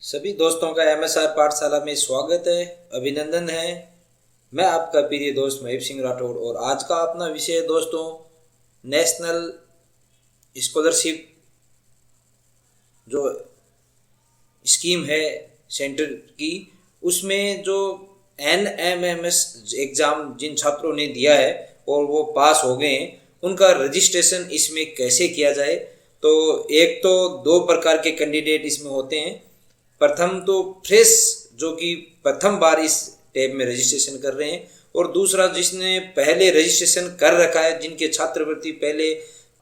सभी दोस्तों का एमएसआर पाठशाला में स्वागत है, अभिनंदन है। मैं आपका प्रिय दोस्त महेश सिंह राठौड़ और आज का अपना विषय है दोस्तों नेशनल स्कॉलरशिप जो स्कीम है सेंटर की, उसमें जो एनएमएमएस एग्ज़ाम जिन छात्रों ने दिया है और वो पास हो गए हैं, उनका रजिस्ट्रेशन इसमें कैसे किया जाए। तो एक तो दो प्रकार के कैंडिडेट इसमें होते हैं। प्रथम तो फ्रेश जो कि प्रथम बार इस टैब में रजिस्ट्रेशन कर रहे हैं, और दूसरा जिसने पहले रजिस्ट्रेशन कर रखा है, जिनके छात्रवृत्ति पहले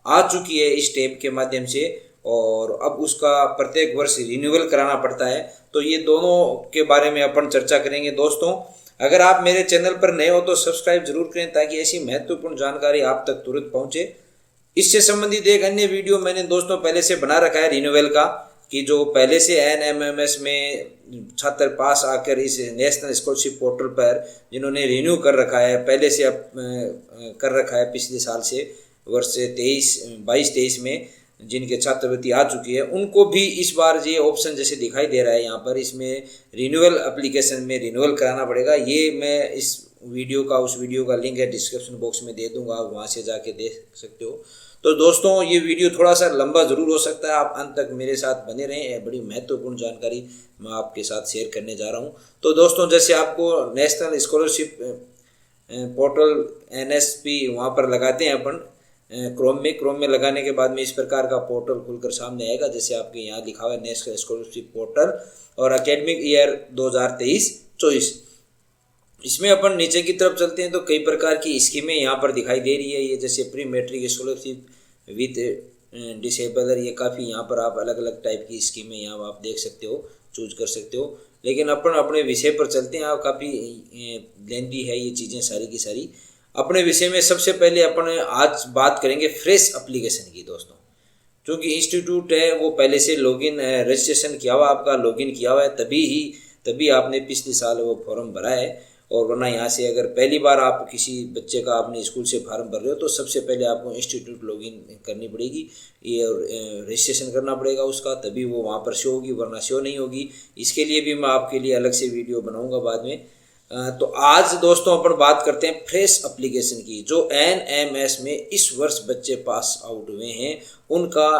आ चुकी है इस टैब के माध्यम से और अब उसका प्रत्येक वर्ष रिन्यूअल कराना पड़ता है। तो ये दोनों के बारे में अपन चर्चा करेंगे दोस्तों। अगर आप मेरे चैनल पर नए हो तो सब्सक्राइब जरूर करें ताकि ऐसी महत्वपूर्ण जानकारी आप तक तुरंत पहुंचे। इससे संबंधित एक अन्य वीडियो मैंने दोस्तों पहले से बना रखा है रिन्यूअल का, कि जो पहले से एनएमएमएस में छात्र पास आकर इस नेशनल स्कॉलरशिप पोर्टल पर जिन्होंने रिन्यू कर रखा है, पहले से अब कर रखा है पिछले साल से वर्ष 22-23 में जिनके छात्रवृत्ति आ चुकी है, उनको भी इस बार ये ऑप्शन जैसे दिखाई दे रहा है यहाँ पर, इसमें रिन्यूअल एप्लीकेशन में रिन्यूअल कराना पड़ेगा। ये मैं इस वीडियो का उस वीडियो का लिंक है डिस्क्रिप्शन बॉक्स में दे दूंगा, आप वहाँ से जाके देख सकते हो। तो दोस्तों ये वीडियो थोड़ा सा लंबा ज़रूर हो सकता है, आप अंत तक मेरे साथ बने रहें, बड़ी महत्वपूर्ण जानकारी मैं आपके साथ शेयर करने जा रहा हूँ। तो दोस्तों जैसे आपको नेशनल स्कॉलरशिप पोर्टल एनएसपी वहाँ पर लगाते हैं अपन क्रोम में लगाने के बाद में इस प्रकार का पोर्टल खुलकर सामने आएगा। जैसे आपके यहाँ लिखा हुआ है नेशनल स्कॉलरशिप पोर्टल और एकेडमिक ईयर 2023-24। इसमें अपन नीचे की तरफ चलते हैं तो कई प्रकार की स्कीमें यहाँ पर दिखाई दे रही है। ये जैसे pre matric scholarship with disabler, ये काफ़ी यहाँ पर आप अलग अलग टाइप की स्कीमें यहाँ आप देख सकते हो, चूज कर सकते हो। लेकिन अपन अपने विषय पर चलते हैं, आप काफ़ी लेंदी है ये चीज़ें सारी की सारी। अपने विषय में सबसे पहले अपन आज बात करेंगे फ्रेश एप्लीकेशन की दोस्तों। क्योंकि इंस्टीट्यूट है वो पहले से लॉगिन रजिस्ट्रेशन किया हुआ, आपका लॉगिन किया हुआ है, तभी आपने पिछले साल वो फॉर्म भरा है। और वरना यहाँ से अगर पहली बार आप किसी बच्चे का अपने स्कूल से फॉर्म भर रहे हो तो सबसे पहले आपको इंस्टीट्यूट लॉगिन करनी पड़ेगी, ये रजिस्ट्रेशन करना पड़ेगा उसका, तभी वो वहाँ पर शो होगी, वरना शो नहीं होगी। इसके लिए भी मैं आपके लिए अलग से वीडियो बनाऊंगा बाद में। तो आज दोस्तों अपन बात करते हैं फ्रेश एप्लीकेशन की। जो एनएमएस में इस वर्ष बच्चे पास आउट हुए हैं उनका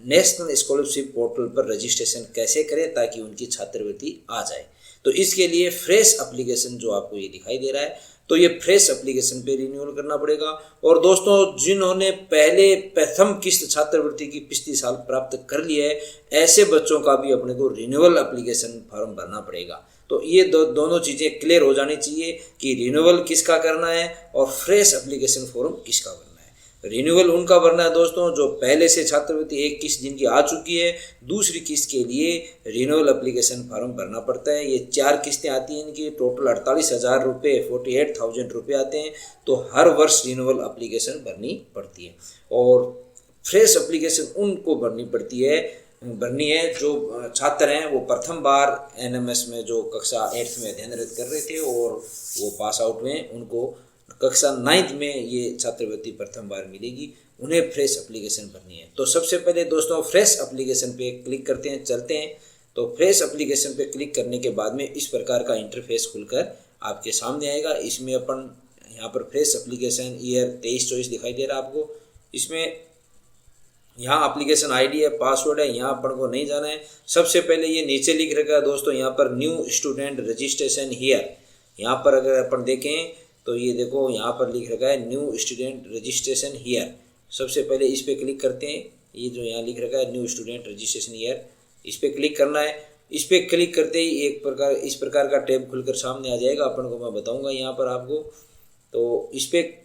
नेशनल स्कॉलरशिप पोर्टल पर रजिस्ट्रेशन कैसे करें ताकि उनकी छात्रवृत्ति आ जाए। तो इसके लिए फ्रेश एप्लीकेशन जो आपको ये दिखाई दे रहा है, तो ये फ्रेश एप्लीकेशन पे रिन्यूअल करना पड़ेगा। और दोस्तों जिन्होंने पहले प्रथम किस्त छात्रवृत्ति की पिछले साल प्राप्त कर लिया है, ऐसे बच्चों का भी अपने को रिन्यूअल एप्लीकेशन फॉर्म भरना पड़ेगा। तो ये दोनों चीज़ें क्लियर हो जानी चाहिए कि रिन्यूअल किसका करना है और फ्रेश एप्लीकेशन फॉर्म किसका भरना है। रिन्यूअल उनका भरना है दोस्तों जो पहले से छात्रवृत्ति एक किस्त जिनकी आ चुकी है, दूसरी किस्त के लिए रिन्यूअल एप्लीकेशन फॉर्म भरना पड़ता है। ये 4 किस्तें आती हैं, इनकी टोटल 48,000 रुपये 48,000 रुपये आते हैं। तो हर वर्ष रिन्यूअल एप्लीकेशन भरनी पड़ती है और फ्रेश एप्लीकेशन उनको भरनी है जो छात्र हैं वो प्रथम बार एनएमएस में जो कक्षा 8th में अध्ययनरत कर रहे थे और वो पास आउट हुए, उनको कक्षा 9th में ये छात्रवृत्ति प्रथम बार मिलेगी, उन्हें फ्रेश एप्लीकेशन भरनी है। तो सबसे पहले दोस्तों फ्रेश एप्लीकेशन पे क्लिक करते हैं, चलते हैं। तो फ्रेश एप्लीकेशन पे क्लिक करने के बाद में इस प्रकार का इंटरफेस खुलकर आपके सामने आएगा। इसमें अपन यहाँ पर फ्रेश एप्लीकेशन ईयर 23-24 दिखाई दे रहा है आपको। इसमें यहाँ एप्लीकेशन आईडी है, पासवर्ड है, यहाँ अपन को नहीं जाना है। सबसे पहले ये नीचे लिख रखा है दोस्तों यहाँ पर न्यू स्टूडेंट रजिस्ट्रेशन हियर। यहाँ पर अगर अपन देखें तो ये देखो यहाँ पर लिख रखा है न्यू स्टूडेंट रजिस्ट्रेशन हियर। सबसे पहले इस पर क्लिक करते हैं, ये जो यहाँ लिख रखा है न्यू स्टूडेंट रजिस्ट्रेशन हियर, इस पर क्लिक करना है। इस पर क्लिक करते ही इस प्रकार का टैब खुलकर सामने आ जाएगा, अपन को मैं बताऊँगा यहाँ पर आपको। तो इस पर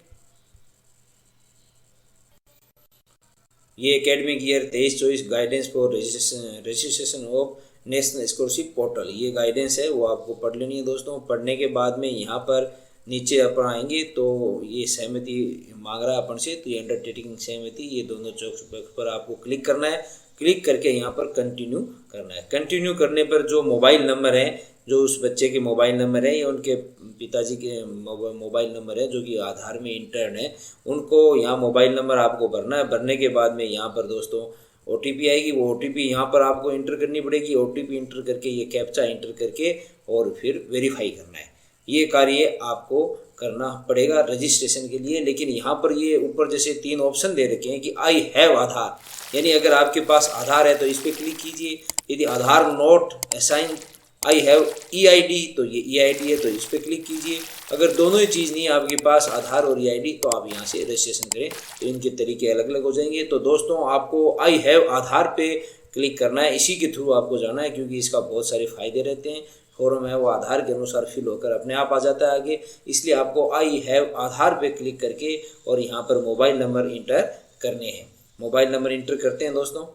ये academic year 23-24 guidance for registration of national scholarship portal, ये गाइडेंस है वो आपको पढ़ लेनी है दोस्तों। पढ़ने के बाद में यहाँ पर नीचे अपन आएंगे तो ये सहमति मांग रहा है अपन से, तो ये अंडरटेकिंग सहमति, ये दोनों चौक पर आपको क्लिक करना है। क्लिक करके यहाँ पर कंटिन्यू करना है। कंटिन्यू करने पर जो मोबाइल नंबर है, जो उस बच्चे के मोबाइल नंबर है या उनके पिताजी के मोबाइल नंबर है जो कि आधार में इंटर्न है, उनको यहाँ मोबाइल नंबर आपको भरना है। भरने के बाद में यहाँ पर दोस्तों OTP आएगी, वो OTP यहाँ पर आपको इंटर करनी पड़ेगी। OTP इंटर करके ये कैप्चा इंटर करके और फिर वेरीफाई करना है। ये कार्य आपको करना पड़ेगा रजिस्ट्रेशन के लिए। लेकिन यहाँ पर ये ऊपर जैसे 3 ऑप्शन दे रखे हैं कि आई हैव आधार, यानी अगर आपके पास आधार है तो इस पर क्लिक कीजिए। यदि Aadhaar not assign I have EID, तो ये EID है तो इस पर क्लिक कीजिए। अगर दोनों ही चीज़ नहीं है आपके पास, आधार और EID, तो आप यहाँ से रजिस्ट्रेशन करें। तो इनके तरीके अलग अलग हो जाएंगे। तो दोस्तों आपको आई हैव आधार पे क्लिक करना है, इसी के थ्रू आपको जाना है, क्योंकि इसका बहुत सारे फायदे रहते हैं। फॉर्म है वो आधार के अनुसार फिल होकर अपने आप आ जाता है आगे, इसलिए आपको आई हैव आधार पे क्लिक करके और यहाँ पर मोबाइल नंबर इंटर करने हैं। मोबाइल नंबर इंटर करते हैं दोस्तों,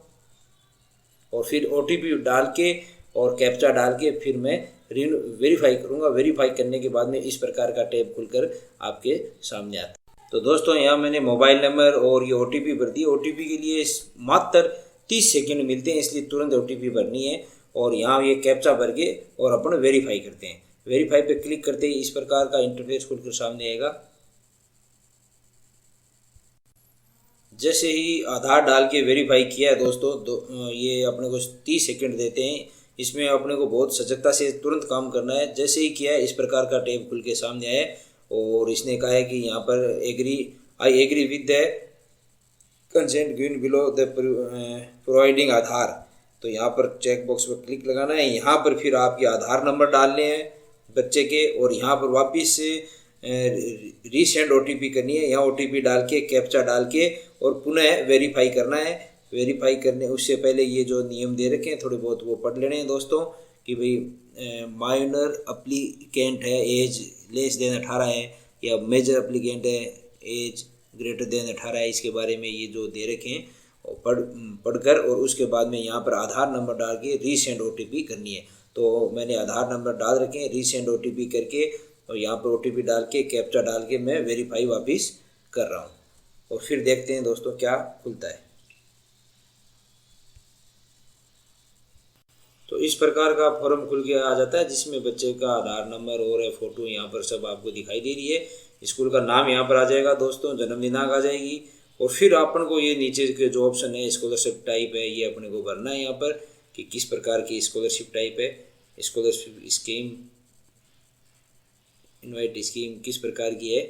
और फिर OTP डाल के और कैप्चा डाल के फिर मैं वेरीफाई करूँगा। वेरीफाई करने के बाद में इस प्रकार का टैब खुलकर आपके सामने आता है। तो दोस्तों यहाँ मैंने मोबाइल नंबर और ये OTP भर दी। OTP के लिए मात्र 30 सेकंड मिलते हैं, इसलिए तुरंत OTP भरनी है। और यहाँ ये कैप्चा भर के और अपन वेरीफाई करते हैं। वेरीफाई पे क्लिक करते ही इस प्रकार का इंटरफेस खुलकर सामने आएगा। जैसे ही आधार डाल के वेरीफाई किया है दोस्तों, ये अपने को 30 सेकंड देते हैं। इसमें अपने को बहुत सजगता से तुरंत काम करना है। जैसे ही किया है इस प्रकार का टैब खुल के सामने आया और इसने कहा है कि यहाँ पर I agree with the consent given below the providing Aadhaar. तो यहाँ पर चेक बॉक्स पर क्लिक लगाना है। यहाँ पर फिर आपके आधार नंबर डालने हैं बच्चे के, और यहाँ पर वापस रीसेंड OTP करनी है। यहाँ OTP डाल के कैप्चा डाल के और पुनः वेरीफाई करना है। वेरीफाई करने उससे पहले ये जो नियम दे रखे हैं थोड़े बहुत वो पढ़ लेने हैं दोस्तों, कि भाई माइनर अप्लीकेंट है, एज लेस देन 18 है, या मेजर अप्लीकेंट है, एज ग्रेटर देन 18 है। इसके बारे में ये जो दे रखे हैं पढ़कर और उसके बाद में यहाँ पर आधार नंबर डाल के रीसेंड OTP करनी है। तो मैंने आधार नंबर डाल रखे हैं, रीसेंड OTP करके और यहाँ पर OTP डाल के कैप्चा डाल के मैं वेरीफाई वापस कर रहा हूँ। और फिर देखते हैं दोस्तों क्या खुलता है। तो इस प्रकार का फॉर्म खुल के आ जाता है, जिसमें बच्चे का आधार नंबर और फ़ोटो यहाँ पर सब आपको दिखाई दे रही है। स्कूल का नाम यहाँ पर आ जाएगा दोस्तों, जन्म दिनांक आ जाएगी। और फिर अपन को ये नीचे के जो ऑप्शन है स्कॉलरशिप टाइप है, ये अपने को भरना है यहाँ पर कि किस प्रकार की स्कॉलरशिप टाइप है। स्कॉलरशिप स्कीम, इनवाइट स्कीम किस प्रकार की है,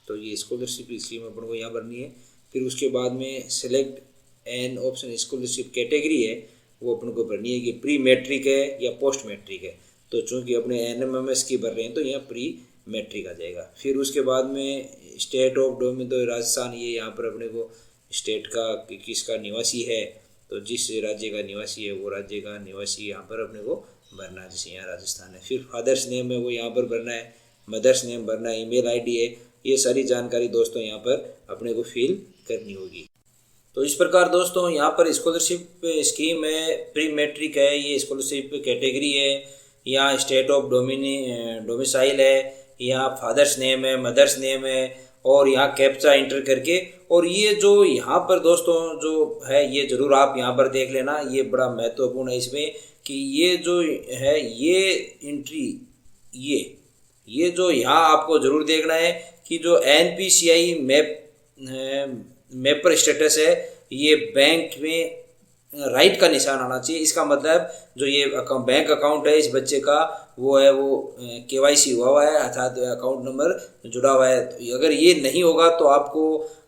तो ये स्कॉलरशिप स्कीम अपन को यहाँ भरनी है। फिर उसके बाद में select an option scholarship category है, वो अपन को भरनी है कि प्री मैट्रिक है या पोस्ट मैट्रिक है। तो चूँकि अपने NMMS की भर रहे हैं तो यहाँ प्री मैट्रिक आ जाएगा। फिर उसके बाद में स्टेट ऑफ डोमिन, तो राजस्थान, ये यहाँ पर अपने को स्टेट का किसका निवासी है, तो जिस राज्य का निवासी है वो राज्य का निवासी यहाँ पर अपने को भरना है। जैसे यहाँ राजस्थान है। फिर फादर्स नेम है वो यहाँ पर भरना है, मदर्स नेम भरना है, ईमेल ID है। ये सारी जानकारी दोस्तों यहाँ पर अपने को फिल करनी होगी। तो इस प्रकार दोस्तों यहाँ पर स्कॉलरशिप स्कीम है, प्री मैट्रिक है, ये स्कॉलरशिप कैटेगरी है, यहाँ स्टेट ऑफ डोमिसाइल है, यहाँ फादर्स नेम है, मदर्स नेम है, और यहाँ कैप्चा इंटर करके। और ये जो यहाँ पर दोस्तों जो है ये ज़रूर आप यहाँ पर देख लेना, ये बड़ा महत्वपूर्ण है इसमें कि ये जो है ये एंट्री, ये जो यहाँ आपको ज़रूर देखना है कि जो NPCI मैपर स्टेटस है, ये बैंक में राइट का निशान आना चाहिए। इसका मतलब जो ये बैंक अकाउंट है इस बच्चे का वो है, वो KYC हुआ है, अर्थात अकाउंट नंबर जुड़ा हुआ है। तो अगर ये नहीं होगा तो आपको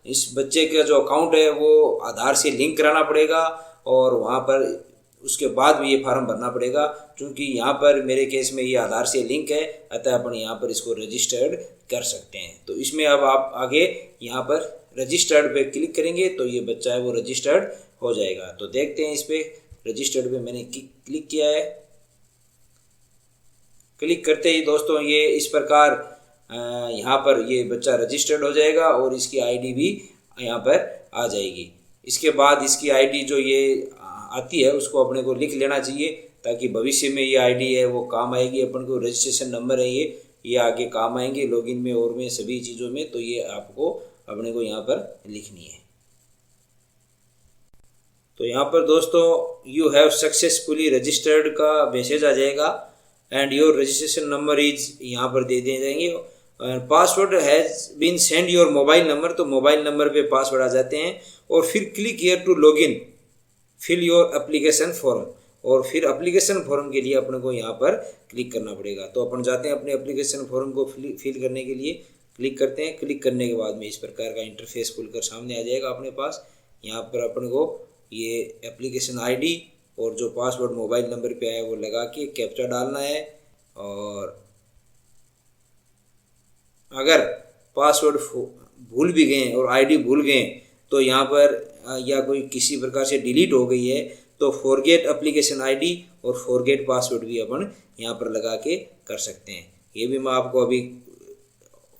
इस बच्चे का जो अकाउंट है वो आधार से लिंक कराना पड़ेगा, और वहाँ पर उसके बाद भी ये फार्म भरना पड़ेगा। क्योंकि यहाँ पर मेरे केस में ये आधार से लिंक है, अतः अपन यहाँ पर इसको रजिस्टर्ड कर सकते हैं। तो इसमें अब आप आगे यहाँ पर रजिस्टर्ड पे क्लिक करेंगे तो ये बच्चा है वो रजिस्टर्ड हो जाएगा। तो देखते हैं इस पर रजिस्टर्ड पे मैंने क्लिक किया है। क्लिक करते ही दोस्तों ये इस प्रकार यहाँ पर ये बच्चा रजिस्टर्ड हो जाएगा और इसकी ID भी यहाँ पर आ जाएगी। इसके बाद इसकी ID जो ये आती है उसको अपने को लिख लेना चाहिए, ताकि भविष्य में ये ID है वो काम आएगी। अपन को रजिस्ट्रेशन नंबर है ये आगे काम आएंगे लॉगिन में और में सभी चीज़ों में। तो ये आपको अपने को यहाँ पर लिखनी है। तो यहाँ पर दोस्तों यू हैव सक्सेसफुली रजिस्टर्ड का मैसेज आ जाएगा and your registration number is यहाँ पर दे दिए जाएंगे। Password has been send your mobile number, तो मोबाइल नंबर पे पासवर्ड आ जाते हैं। और फिर click here to login, fill your application form, और फिर एप्लीकेशन फॉर्म के लिए अपने को यहाँ पर क्लिक करना पड़ेगा। तो अपन जाते हैं अपने एप्लीकेशन फॉर्म को फिल करने के लिए, क्लिक करते हैं। क्लिक करने के बाद में इस प्रकार का इंटरफेस खुलकर सामने आ जाएगा अपने पास। यहाँ पर अपन को ये एप्लीकेशन आईडी और जो पासवर्ड मोबाइल नंबर पे आया वो लगा के कैप्चा डालना है। और अगर पासवर्ड भूल भी गए और आईडी भूल गए तो यहाँ पर या कोई किसी प्रकार से डिलीट हो गई है तो फॉरगेट एप्लीकेशन आईडी और फॉरगेट पासवर्ड भी अपन यहाँ पर लगा के कर सकते हैं। ये भी मैं आपको अभी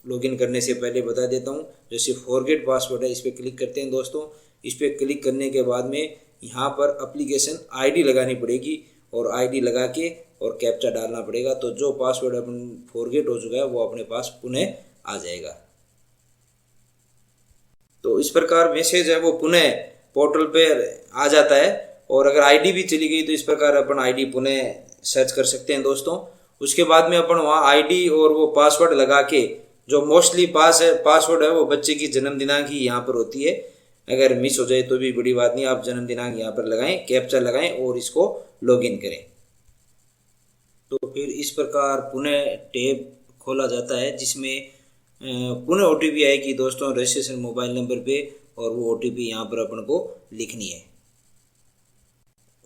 लॉगिन करने से पहले बता देता हूँ। जैसे फॉरगेट पासवर्ड है, इस पर क्लिक करते हैं दोस्तों। इस पर क्लिक करने के बाद में यहाँ पर एप्लीकेशन आईडी लगानी पड़ेगी और आईडी लगा के और कैप्चा डालना पड़ेगा। तो जो पासवर्ड अपन फॉरगेट हो चुका है वो अपने पास पुनः आ जाएगा। तो इस प्रकार मैसेज है वो पुनः पोर्टल पे आ जाता है। और अगर आईडी भी चली गई तो इस प्रकार अपन आईडी पुनः सर्च कर सकते हैं दोस्तों। उसके बाद में अपन वहाँ आईडी और वो पासवर्ड लगा के, जो मोस्टली पासवर्ड है वो बच्चे की जन्म दिनांक ही यहाँ पर होती है। अगर मिस हो जाए तो भी बड़ी बात नहीं, आप जन्म दिनांक यहाँ पर लगाएं, कैप्चा लगाएं और इसको लॉगिन करें। तो फिर इस प्रकार पुनः टैब खोला जाता है जिसमें पुनः ओटीपी आएगी दोस्तों रजिस्ट्रेशन मोबाइल नंबर पे, और वो ओटीपी यहाँ पर अपन को लिखनी है।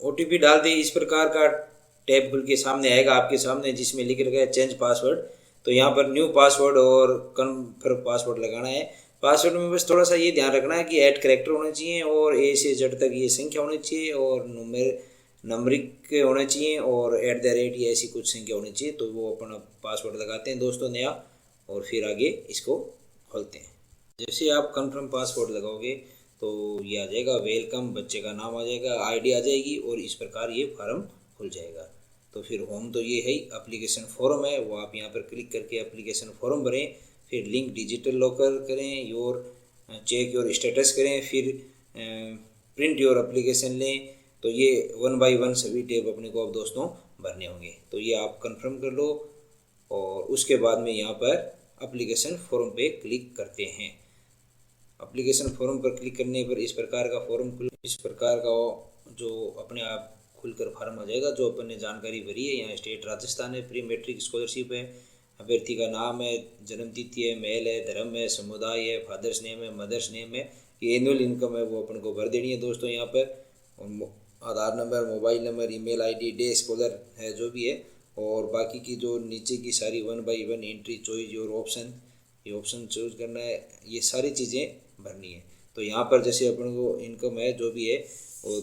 ओटीपी डाल दे, इस प्रकार का टैब खुल के सामने आएगा आपके सामने जिसमें लिख रखा है चेंज पासवर्ड। तो यहाँ पर न्यू पासवर्ड और कन्फर्म पासवर्ड लगाना है। पासवर्ड में बस थोड़ा सा ये ध्यान रखना है कि ऐड कैरेक्टर होने चाहिए और ए से जेड तक ये संख्या होनी चाहिए और नंबरिक होने चाहिए और @ ये ऐसी कुछ संख्या होनी चाहिए। तो वो अपन पासवर्ड लगाते हैं दोस्तों नया और फिर आगे इसको खोलते हैं। जैसे आप कंफर्म पासवर्ड लगाओगे तो ये आ जाएगा वेलकम, बच्चे का नाम आ जाएगा, आईडी आ जाएगी और इस प्रकार ये फार्म खुल जाएगा। तो फिर होम तो ये है ही, एप्लीकेशन फॉर्म है वो आप यहाँ पर क्लिक करके एप्लीकेशन फॉर्म भरें। फिर लिंक डिजिटल लॉकर करें, चेक योर स्टेटस करें, फिर प्रिंट योर एप्लीकेशन लें। तो ये 1 बाय 1 सभी टैब अपने को अब दोस्तों भरने होंगे। तो ये आप कंफर्म कर लो और उसके बाद में यहाँ पर एप्लीकेशन फॉर्म पे क्लिक करते हैं। एप्लीकेशन फॉर्म पर क्लिक करने पर इस प्रकार का जो अपने आप खुलकर फॉर्म आ जाएगा। जो अपन ने जानकारी भरी है, यहाँ स्टेट राजस्थान है, प्री मैट्रिक स्कॉलरशिप है, अभ्यर्थी का नाम है, जन्म तिथि है, मेल है, धर्म है, समुदाय है, फादर्स नेम है, मदर्स नेम है, ये एनुअल इनकम है वो अपन को भर देनी है दोस्तों यहाँ पर। Aadhaar number, mobile number, email ID, day scholar है जो भी है, और बाकी की जो नीचे की सारी 1 by 1 entry, choice your option, ये ऑप्शन चूज करना है, ये सारी चीज़ें भरनी है। तो यहाँ पर जैसे अपन को इनकम है जो भी है वो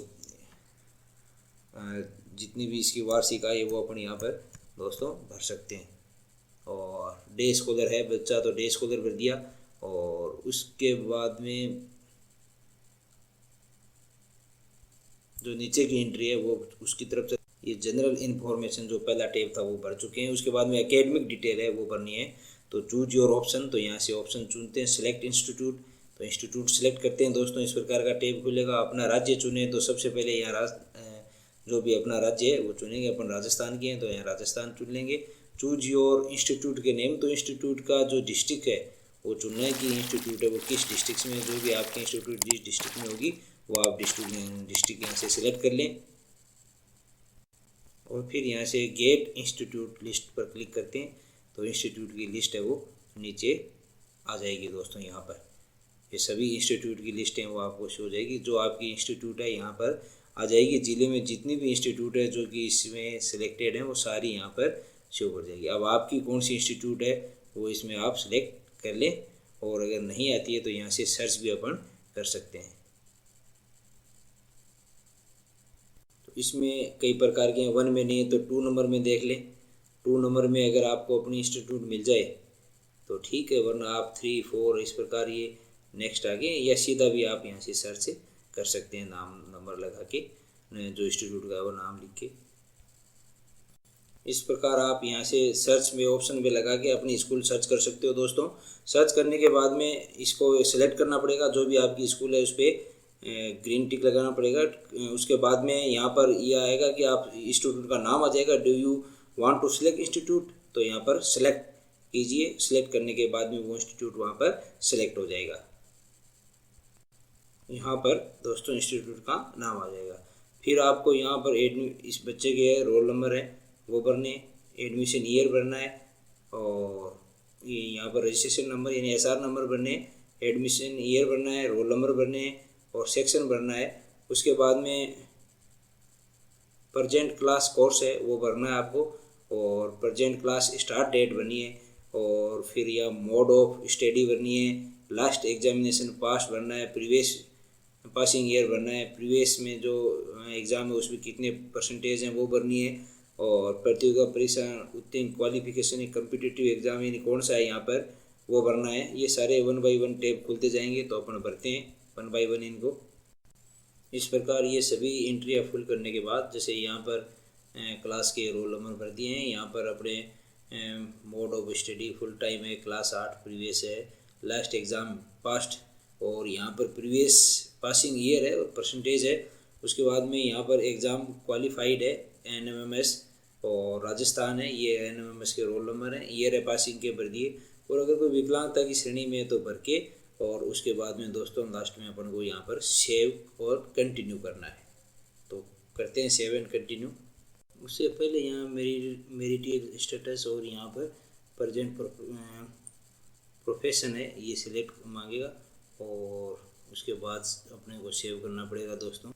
जितनी भी इसकी वार्षिक आय है वो अपन यहाँ पर दोस्तों भर सकते हैं। और डे स्कॉलर है बच्चा तो डे स्कॉलर भर दिया। और उसके बाद में जो नीचे की एंट्री है वो उसकी तरफ से ये जनरल इन्फॉर्मेशन जो पहला टैब था वो भर चुके हैं। उसके बाद में एकेडमिक डिटेल है वो भरनी है। तो चूज योर ऑप्शन, तो यहाँ से ऑप्शन चुनते हैं। सिलेक्ट इंस्टीट्यूट, तो इंस्टीट्यूट सिलेक्ट करते हैं दोस्तों। इस प्रकार का टैब खुलेगा। अपना राज्य चुने, तो सबसे पहले यहाँ जो भी अपना राज्य है वो चुनेंगे। अपन राजस्थान के हैं तो यहाँ राजस्थान चुन लेंगे। चूज योर इंस्टीट्यूट के नेम, तो इंस्टीट्यूट का जो डिस्ट्रिक्ट है वो चुनना है कि इंस्टीट्यूट है वो किस डिस्ट्रिक्ट में, जो भी आपके इंस्टीट्यूट जिस डिस्ट्रिक्ट में होगी वो आप डिस्ट्रिक्ट यहाँ से सिलेक्ट कर लें। और फिर यहाँ से गेट इंस्टीट्यूट लिस्ट पर क्लिक करते हैं तो इंस्टीट्यूट की लिस्ट है वो नीचे आ जाएगी दोस्तों। यहाँ पर ये सभी इंस्टीट्यूट की लिस्ट हैं वो आपको शो हो जाएगी। जो आपकी इंस्टीट्यूट है यहाँ पर आ जाएगी। ज़िले में जितनी भी इंस्टीट्यूट है जो कि इसमें सिलेक्टेड हैं वो सारी यहाँ पर शो कर जाएगी। अब आपकी कौन सी इंस्टीट्यूट है वो इसमें आप सिलेक्ट कर लें। और अगर नहीं आती है तो यहाँ से सर्च भी अपन कर सकते हैं। तो इसमें कई प्रकार के हैं। 1 में नहीं है तो 2 नंबर में देख लें। 2 नंबर में अगर आपको अपनी इंस्टीट्यूट मिल जाए तो ठीक है, वरना आप 3, 4 इस प्रकार ये नेक्स्ट आगे या सीधा भी आप यहाँ से सर्च कर सकते हैं। नाम नंबर लगा के जो इंस्टीट्यूट का है वो नाम लिख के इस प्रकार आप यहाँ से सर्च में ऑप्शन में लगा के अपनी स्कूल सर्च कर सकते हो दोस्तों। सर्च करने के बाद में इसको सिलेक्ट करना पड़ेगा। जो भी आपकी स्कूल है उस पर ग्रीन टिक लगाना पड़ेगा। उसके बाद में यहाँ पर यह आएगा कि आप इंस्टीट्यूट का नाम आ जाएगा। Do you want to select institute, तो यहाँ पर सिलेक्ट कीजिए। सिलेक्ट करने के बाद में वो इंस्टीट्यूट वहाँ पर सिलेक्ट हो जाएगा। यहाँ पर दोस्तों इंस्टीट्यूट का नाम आ जाएगा। फिर आपको यहाँ पर इस बच्चे के रोल नंबर है वो भरने, एडमिशन ईयर भरना है, और ये यहाँ पर रजिस्ट्रेशन नंबर यानी SR नंबर भरने, एडमिशन ईयर भरना है, रोल नंबर भरने और सेक्शन भरना है। उसके बाद में प्रेजेंट क्लास कोर्स है वो भरना है आपको, और प्रेजेंट क्लास स्टार्ट डेट भरनी है, और फिर यह मोड ऑफ स्टडी भरनी है, लास्ट एग्जामिनेशन पास भरना है, प्रीवियस पासिंग ईयर भरना है, प्रीवियस में जो एग्ज़ाम है उसमें कितने परसेंटेज हैं वो भरनी है, और प्रतियोगिता परीक्षा उत्तीर्ण क्वालिफिकेशन कम्पिटिटिव एग्ज़ाम यानी कौन सा है यहाँ पर वो भरना है। ये सारे 1 बाई 1 टैब खुलते जाएंगे तो अपन भरते हैं 1 बाई 1 इनको। इस प्रकार ये सभी एंट्रियाँ फुल करने के बाद जैसे यहाँ पर क्लास के रोल नंबर भर दिए हैं, यहाँ पर अपने mode of study full time है, क्लास 8 प्रीवियस है, लास्ट एग्ज़ाम पास्ट, और यहाँ पर प्रीवियस पासिंग ईयर है और परसेंटेज है। उसके बाद में यहाँ पर एग्ज़ाम क्वालिफाइड है NMMS और राजस्थान है, ये NMMS के रोल नंबर हैं, ईयर है पासिंग के भर दिए, और अगर कोई विकलांगता की श्रेणी में है तो भर के, और उसके बाद में दोस्तों लास्ट में अपन को यहाँ पर सेव और कंटिन्यू करना है। तो करते हैं सेव एंड कंटिन्यू। उससे पहले यहाँ मेरिटियल स्टेटस और यहाँ पर प्रेजेंट प्रोफेशन है ये सिलेक्ट मांगेगा, और उसके बाद अपने को सेव करना पड़ेगा दोस्तों।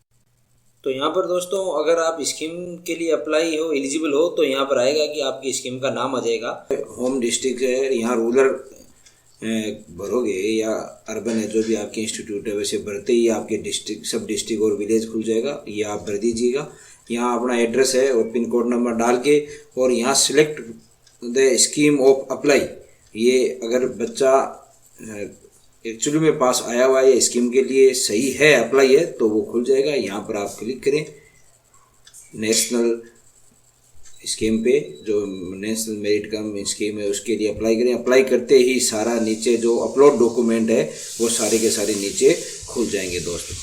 तो यहाँ पर दोस्तों अगर आप स्कीम के लिए अप्लाई हो, एलिजिबल हो, तो यहाँ पर आएगा कि आपकी स्कीम का नाम आ जाएगा। होम डिस्ट्रिक्ट है, यहाँ रूरल भरोगे या अर्बन है, जो भी आपके इंस्टीट्यूट है वैसे भरते ही आपके डिस्ट्रिक्ट, सब डिस्ट्रिक्ट और विलेज खुल जाएगा, ये आप भर दीजिएगा। यहाँ अपना एड्रेस है और पिन कोड नंबर डाल के, और यहाँ select the scheme of apply, ये अगर बच्चा एक्चुअली में पास आया हुआ है स्कीम के लिए सही है, अप्लाई है, तो वो खुल जाएगा। यहाँ पर आप क्लिक करें नेशनल स्कीम पे, जो नेशनल मेरिट कम स्कीम है उसके लिए अप्लाई करें। अप्लाई करते ही सारा नीचे जो अपलोड डॉक्यूमेंट है वो सारे के सारे नीचे खुल जाएंगे दोस्तों।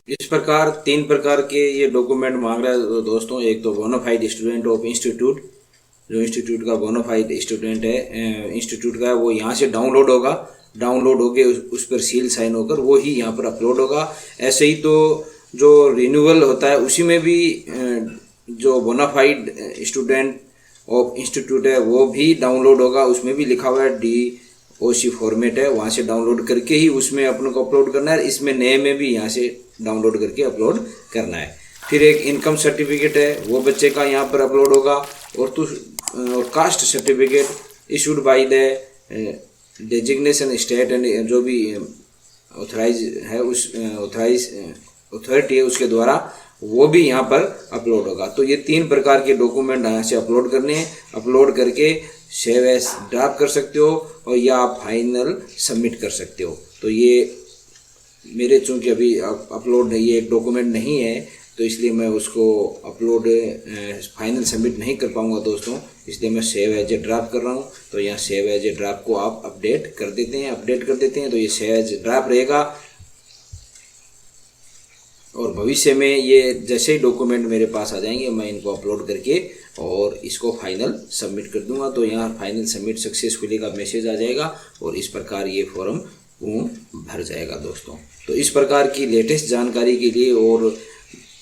इस प्रकार 3 प्रकार के ये डॉक्यूमेंट मांग रहा है दोस्तों। एक तो बोनाफाइड स्टूडेंट ऑफ इंस्टीट्यूट, जो इंस्टीट्यूट का बोनाफाइड स्टूडेंट है इंस्टीट्यूट का, वो यहाँ से डाउनलोड होगा, डाउनलोड होके उस पर सील साइन होकर वो ही यहाँ पर अपलोड होगा। ऐसे ही तो जो रिन्यूअल होता है उसी में भी जो बोनाफाइड स्टूडेंट ऑफ इंस्टीट्यूट है वो भी डाउनलोड होगा, उसमें भी लिखा हुआ है DOC फॉर्मेट है, वहाँ से डाउनलोड करके ही उसमें अपने को अपलोड करना है। इसमें नए में भी यहाँ से डाउनलोड करके अपलोड करना है। फिर एक इनकम सर्टिफिकेट है वो बच्चे का यहाँ पर अपलोड होगा, और caste certificate issued by the designation state and जो भी ऑथराइज है उस ऑथराइज अथॉरिटी है उसके द्वारा, वो भी यहाँ पर अपलोड होगा। तो ये 3 प्रकार के डॉक्यूमेंट यहाँ से अपलोड करने हैं। अपलोड करके सेव एज ड्राफ्ट कर सकते हो, और या आप फाइनल सबमिट कर सकते हो। तो ये मेरे चूँकि अभी अपलोड ये एक डॉक्यूमेंट नहीं है, तो इसलिए मैं उसको अपलोड फाइनल सबमिट नहीं कर पाऊंगा दोस्तों, इसलिए मैं सेव एज ए ड्राफ्ट कर रहा हूँ। तो यहाँ सेव एज ए ड्राफ्ट को आप अपडेट कर देते हैं, तो ये सेव एज ड्राफ्ट रहेगा। और भविष्य में ये जैसे ही डॉक्यूमेंट मेरे पास आ जाएंगे मैं इनको अपलोड करके और इसको फाइनल सबमिट कर दूंगा। तो यहाँ फाइनल सबमिट सक्सेसफुली का मैसेज आ जाएगा, और इस प्रकार ये फॉर्म भर जाएगा दोस्तों। तो इस प्रकार की लेटेस्ट जानकारी के लिए और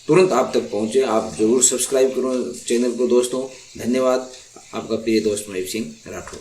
तुरंत आप तक पहुँचे, आप ज़रूर सब्सक्राइब करो चैनल को दोस्तों। धन्यवाद। आपका प्रिय दोस्त महेश सिंह राठौर।